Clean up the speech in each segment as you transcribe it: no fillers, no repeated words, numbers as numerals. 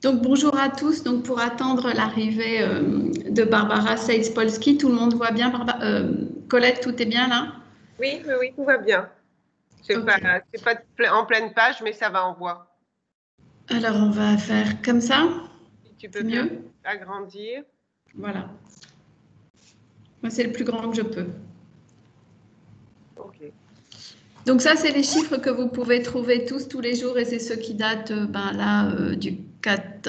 Donc bonjour à tous. Donc pour attendre l'arrivée de Barbara Sejs-Polski, tout le monde voit bien. Colette, tout est bien là? Oui, oui, oui, tout va bien. C'est Ok. pas en pleine page, mais ça va en voix. Alors on va faire comme ça. Si tu peux C'est bien mieux? agrandir. Voilà. Moi c'est le plus grand que je peux. OK. Donc ça c'est les chiffres que vous pouvez trouver tous les jours et c'est ceux qui datent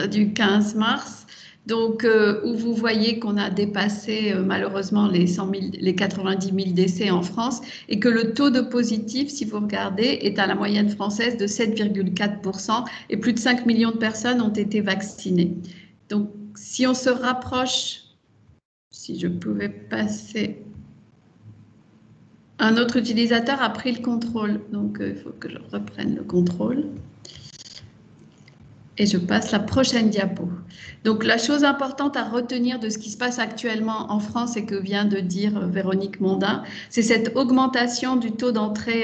du 15 mars. Donc, où vous voyez qu'on a dépassé malheureusement les 100 000, les 90 000 décès en France et que le taux de positif, si vous regardez, est à la moyenne française de 7,4% et plus de 5 millions de personnes ont été vaccinées. Donc, si on se rapproche, si je pouvais passer, un autre utilisateur a pris le contrôle. Donc, il faut que je reprenne le contrôle. Et je passe la prochaine diapo. Donc la chose importante à retenir de ce qui se passe actuellement en France et que vient de dire Véronique Mondin, c'est cette augmentation du taux d'entrée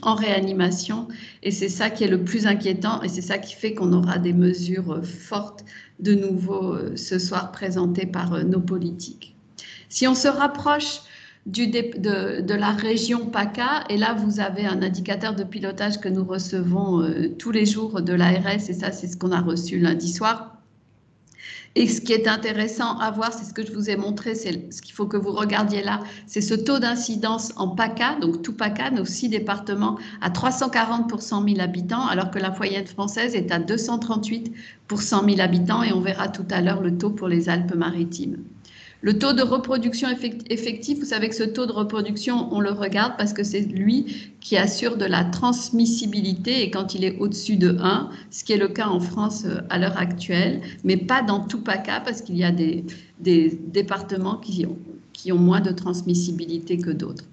en réanimation. Et c'est ça qui est le plus inquiétant et c'est ça qui fait qu'on aura des mesures fortes de nouveau ce soir présentées par nos politiques. Si on se rapproche de la région PACA, et là vous avez un indicateur de pilotage que nous recevons tous les jours de l'ARS, et ça c'est ce qu'on a reçu lundi soir. Et ce qui est intéressant à voir, c'est ce que je vous ai montré, c'est ce qu'il faut que vous regardiez là, c'est ce taux d'incidence en PACA, donc tout PACA, nos 6 départements, à 340 pour 100 000 habitants, alors que la moyenne française est à 238 pour 100 000 habitants, et on verra tout à l'heure le taux pour les Alpes-Maritimes. Le taux de reproduction effectif, vous savez que ce taux de reproduction, on le regarde parce que c'est lui qui assure de la transmissibilité et quand il est au-dessus de 1, ce qui est le cas en France à l'heure actuelle, mais pas dans tout PACA parce qu'il y a des départements qui ont moins de transmissibilité que d'autres.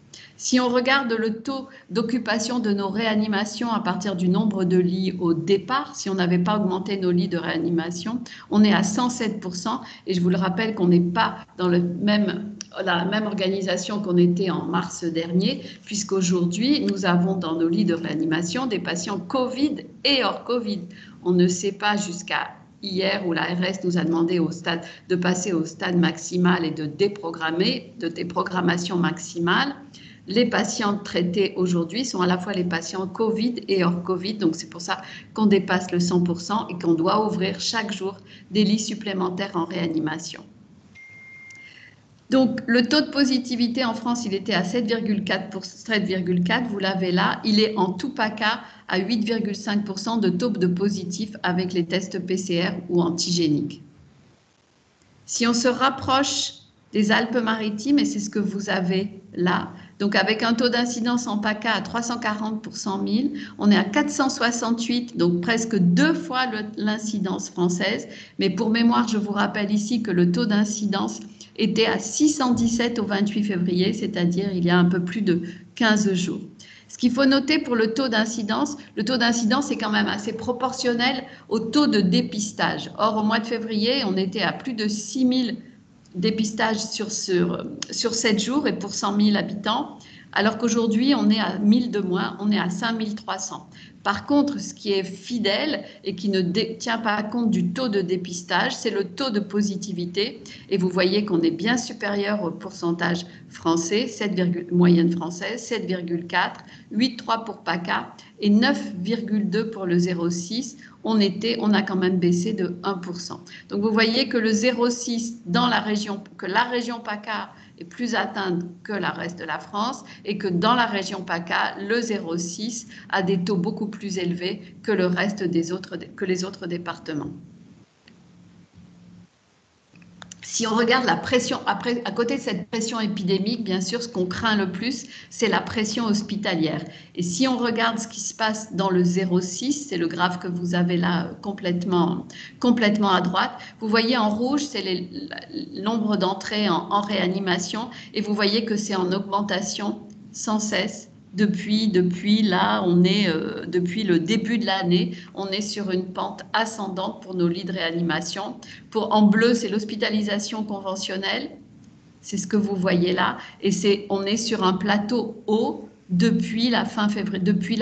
Si on regarde le taux d'occupation de nos réanimations à partir du nombre de lits au départ, si on n'avait pas augmenté nos lits de réanimation, on est à 107%. Et je vous le rappelle qu'on n'est pas dans la même organisation qu'on était en mars dernier, puisqu'aujourd'hui, nous avons dans nos lits de réanimation des patients Covid et hors Covid. On ne sait pas jusqu'à hier où l'ARS nous a demandé de passer au stade maximal et de déprogrammation maximale. Les patients traités aujourd'hui sont à la fois les patients Covid et hors Covid, donc c'est pour ça qu'on dépasse le 100% et qu'on doit ouvrir chaque jour des lits supplémentaires en réanimation. Donc, le taux de positivité en France, il était à 7,4, vous l'avez là. Il est en tout PACA à 8,5% de taux de positif avec les tests PCR ou antigéniques. Si on se rapproche des Alpes-Maritimes, et c'est ce que vous avez là, donc avec un taux d'incidence en PACA à 340 pour 100 000, on est à 468, donc presque 2 fois l'incidence française. Mais pour mémoire, je vous rappelle ici que le taux d'incidence était à 617 au 28 février, c'est-à-dire il y a un peu plus de 15 jours. Ce qu'il faut noter pour le taux d'incidence est quand même assez proportionnel au taux de dépistage. Or, au mois de février, on était à plus de 6 000 dépistages sur 7 jours et pour 100 000 habitants, alors qu'aujourd'hui, on est à 1000 de moins, on est à 5300. Par contre, ce qui est fidèle et qui ne tient pas compte du taux de dépistage, c'est le taux de positivité. Et vous voyez qu'on est bien supérieur au pourcentage français, moyenne française, 7,4, 8,3 pour PACA et 9,2 pour le 0,6. On a quand même baissé de 1%. Donc vous voyez que le 0,6 que la région PACA est plus atteinte que le reste de la France et que dans la région PACA, le 0,6 a des taux beaucoup plus élevés que les autres départements. Si on regarde la pression, après, à côté de cette pression épidémique, bien sûr, ce qu'on craint le plus, c'est la pression hospitalière. Et si on regarde ce qui se passe dans le 0,6, c'est le graphe que vous avez là complètement à droite, vous voyez en rouge, c'est le nombre d'entrées en réanimation et vous voyez que c'est en augmentation sans cesse. Depuis là, depuis le début de l'année, on est sur une pente ascendante pour nos lits de réanimation. En bleu, c'est l'hospitalisation conventionnelle, c'est ce que vous voyez là, et on est sur un plateau haut depuis la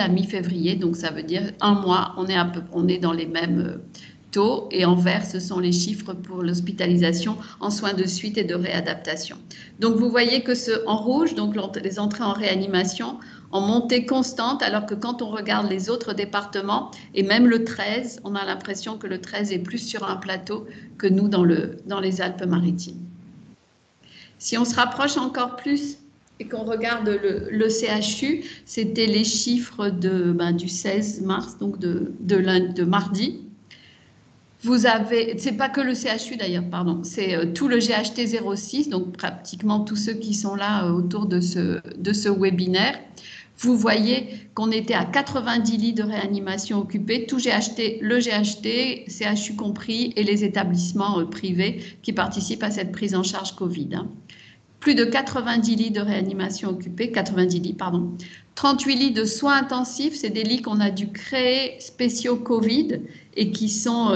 mi-février, donc ça veut dire un mois, on est dans les mêmes taux, et en vert, ce sont les chiffres pour l'hospitalisation en soins de suite et de réadaptation. Donc, vous voyez que en rouge, donc les entrées en réanimation, en montée constante, alors que quand on regarde les autres départements, et même le 13, on a l'impression que le 13 est plus sur un plateau que nous dans les Alpes-Maritimes. Si on se rapproche encore plus et qu'on regarde le CHU, c'était les chiffres du 16 mars, donc de mardi. Vous avez, c'est pas que le CHU d'ailleurs, pardon, c'est tout le GHT 06, donc pratiquement tous ceux qui sont là autour de ce webinaire. Vous voyez qu'on était à 90 lits de réanimation occupés, tout GHT, le GHT, CHU compris, et les établissements privés qui participent à cette prise en charge Covid. Plus de 90 lits de réanimation occupés, 90 lits, pardon. 38 lits de soins intensifs, c'est des lits qu'on a dû créer spéciaux Covid et qui sont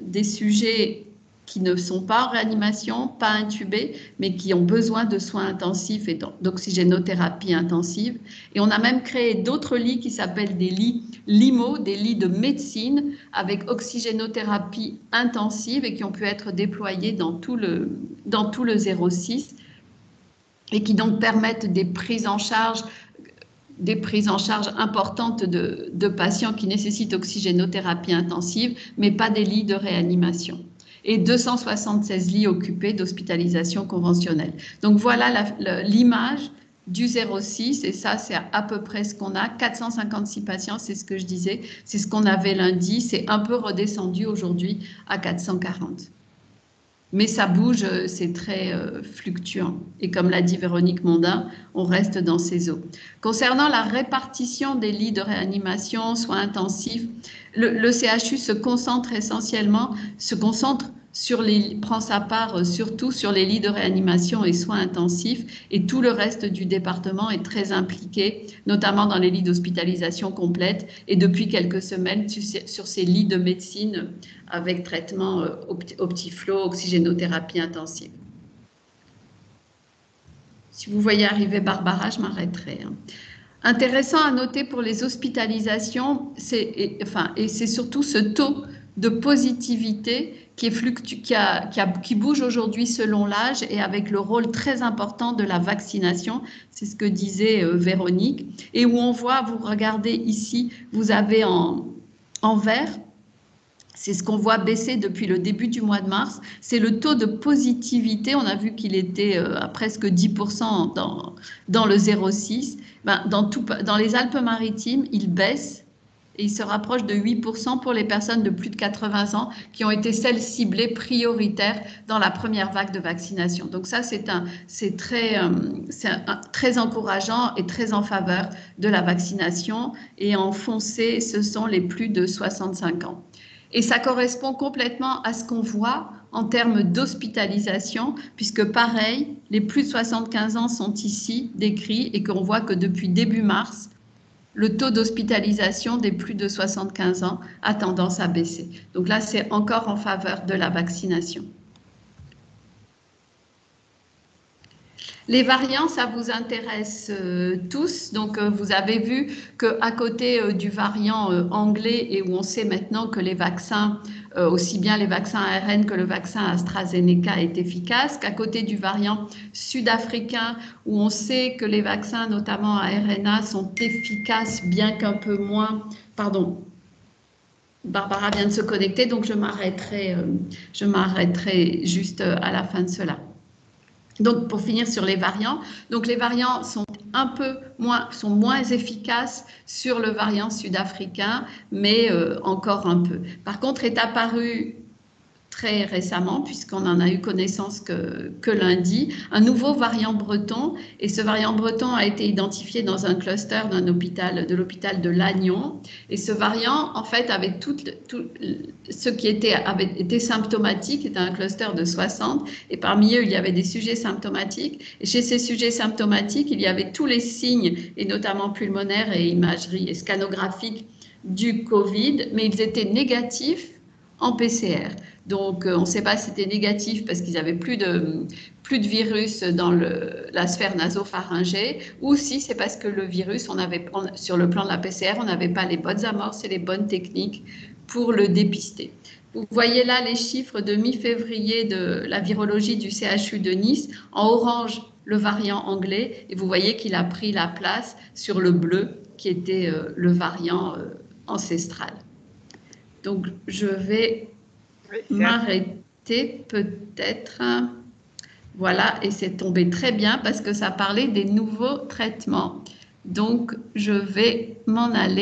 des sujets qui ne sont pas en réanimation, pas intubés, mais qui ont besoin de soins intensifs et d'oxygénothérapie intensive. Et on a même créé d'autres lits qui s'appellent des lits LIMO, des lits de médecine avec oxygénothérapie intensive et qui ont pu être déployés dans tout le 06 et qui donc permettent des prises en charge importantes de patients qui nécessitent oxygénothérapie intensive, mais pas des lits de réanimation. Et 276 lits occupés d'hospitalisation conventionnelle. Donc voilà l'image du 06, et ça c'est à peu près ce qu'on a, 456 patients, c'est ce que je disais, c'est ce qu'on avait lundi, c'est un peu redescendu aujourd'hui à 440. Mais ça bouge, c'est très fluctuant. Et comme l'a dit Véronique Mondin, on reste dans ces eaux. Concernant la répartition des lits de réanimation, soins intensifs, le CHU se concentre prend sa part surtout sur les lits de réanimation et soins intensifs, et tout le reste du département est très impliqué, notamment dans les lits d'hospitalisation complète, et depuis quelques semaines sur ces lits de médecine avec traitement optiflow, oxygénothérapie intensive. Si vous voyez arriver Barbara, je m'arrêterai. Intéressant à noter pour les hospitalisations, et c'est surtout ce taux de positivité qui bouge aujourd'hui selon l'âge et avec le rôle très important de la vaccination, c'est ce que disait Véronique, et où on voit, vous regardez ici, vous avez en vert, c'est ce qu'on voit baisser depuis le début du mois de mars, c'est le taux de positivité, on a vu qu'il était à presque 10% dans le 06, dans les Alpes-Maritimes, il baisse, et il se rapproche de 8% pour les personnes de plus de 80 ans qui ont été celles ciblées prioritaires dans la première vague de vaccination. Donc ça, c'est très encourageant et très en faveur de la vaccination. Et en foncé, ce sont les plus de 65 ans. Et ça correspond complètement à ce qu'on voit en termes d'hospitalisation, puisque pareil, les plus de 75 ans sont ici décrits et qu'on voit que depuis début mars, le taux d'hospitalisation des plus de 75 ans a tendance à baisser. Donc là, c'est encore en faveur de la vaccination. Les variants, ça vous intéresse tous. Donc, vous avez vu qu'à côté du variant anglais, et où on sait maintenant que les vaccins, aussi bien les vaccins ARN que le vaccin AstraZeneca est efficace, qu'à côté du variant sud-africain, où on sait que les vaccins, notamment ARNA, sont efficaces, bien qu'un peu moins... Pardon. Barbara vient de se connecter, donc je m'arrêterai juste à la fin de cela. Donc, pour finir sur les variants, donc les variants sont moins efficaces sur le variant sud-africain, mais encore un peu. Par contre, est apparu très récemment, puisqu'on en a eu connaissance que lundi, un nouveau variant breton, et ce variant breton a été identifié dans un cluster de l'hôpital de Lannion, et ce variant, en fait, avait ceux qui avaient été symptomatiques, c'était un cluster de 60, et parmi eux, il y avait des sujets symptomatiques, et chez ces sujets symptomatiques, il y avait tous les signes, et notamment pulmonaires et imagerie et scanographique du Covid, mais ils étaient négatifs en PCR. Donc, on ne sait pas si c'était négatif parce qu'ils n'avaient plus de virus dans la sphère nasopharyngée, ou si c'est parce que le virus, sur le plan de la PCR, on n'avait pas les bonnes amorces et les bonnes techniques pour le dépister. Vous voyez là les chiffres de mi-février de la virologie du CHU de Nice. En orange, le variant anglais. Et vous voyez qu'il a pris la place sur le bleu, qui était le variant ancestral. Donc, je vais m'arrêter peut-être. Voilà, et c'est tombé très bien parce que ça parlait des nouveaux traitements. Donc, je vais m'en aller.